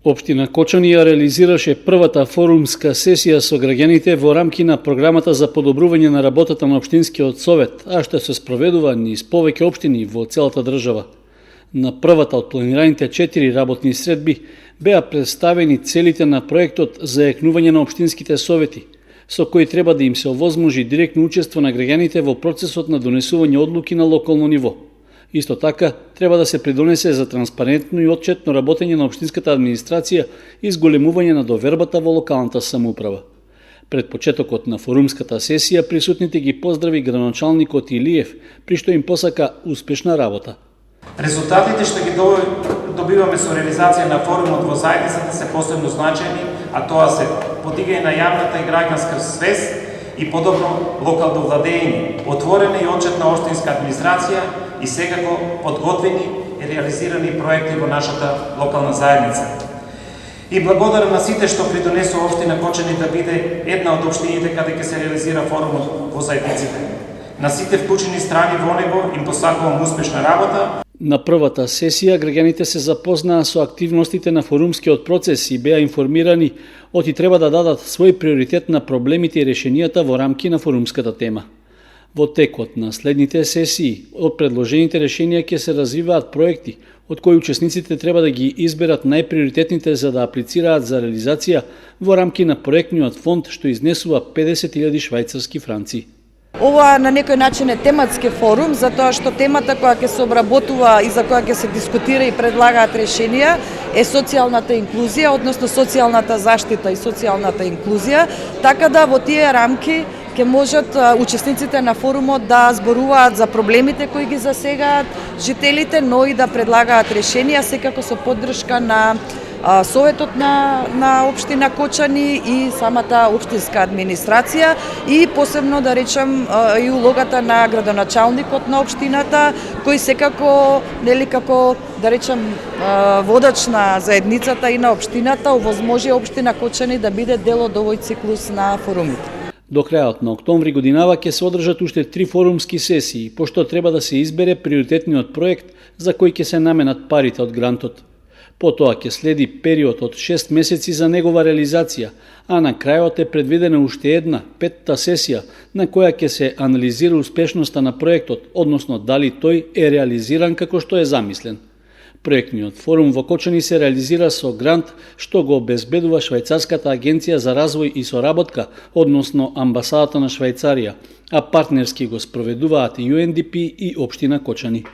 Општина Кочани ја реализираше првата форумска сесија со граѓаните во рамки на програмата за подобрување на работата на Општинскиот совет, а што се спроведува низ повеќе општини во целата држава. На првата од планираните 4 работни средби беа представени целите на проектот за јакнување на општинските совети, со кои треба да им се овозможи директно учество на граѓаните во процесот на донесување одлуки на локално ниво. Исто така, треба да се придонесе за транспарентно и отчетно работење на општинската администрација и зголемување на довербата во локалната самоуправа. Пред почетокот на форумската сесија присутните ги поздрави градоначалникот Илиев, при што им посака успешна работа. Резултатите што ги добиваме со реализација на форумот во заедницата се посебно значајни, а тоа се подигање на јавната и граѓанска свест и подобро локално владење, отворена и отчетна општинска администрација и секако подготвени и реализирани проекти во нашата локална заедница. И благодарам на сите што придонесува општина Кочани да биде една од општините каде ќе се реализира форумот во заедниците. На сите вклучени страни во него им посакувам успешна работа. На првата сесија граѓаните се запознаа со активностите на форумскиот процес и беа информирани оти треба да дадат свој приоритет на проблемите и решенијата во рамки на форумската тема. Во текот на следните сесии, од предложените решенија ќе се развиваат проекти, од кои учесниците треба да ги изберат најприоритетните за да аплицираат за реализација во рамки на проектниот фонд што изнесува 50.000 швајцарски франци. Ова на некој начин е тематски форум, затоа што темата која ќе се обработува и за која ќе се дискутира и предлагаат решенија е социјалната инклузија, односно социјалната заштита и социјалната инклузија, така да во тие рамки ќе можат учесниците на форумот да зборуваат за проблемите кои ги засегаат жителите, но и да предлагаат решенија, секако со поддршка на Советот на општина Кочани и самата општинска администрација и посебно да речем и улогата на градоначалникот на општината, кој секако како да речем водач на заедницата и на општината овозможи општина Кочани да биде дел од овој циклус на форумите. До крајот на октомври годинава ќе се одржат уште 3 форумски сесии, пошто треба да се избере приоритетниот проект за кој ќе се наменат парите од грантот. Потоа ќе следи период од 6 месеци за негова реализација, а на крајот е предвидена уште една, 5-та сесија, на која ќе се анализира успешноста на проектот, односно дали тој е реализиран како што е замислен. Проектниот форум во Кочани се реализира со грант што го обезбедува Швајцарската агенција за развој и соработка, односно Амбасадата на Швајцарија, а партнерски го спроведуваат UNDP и општина Кочани.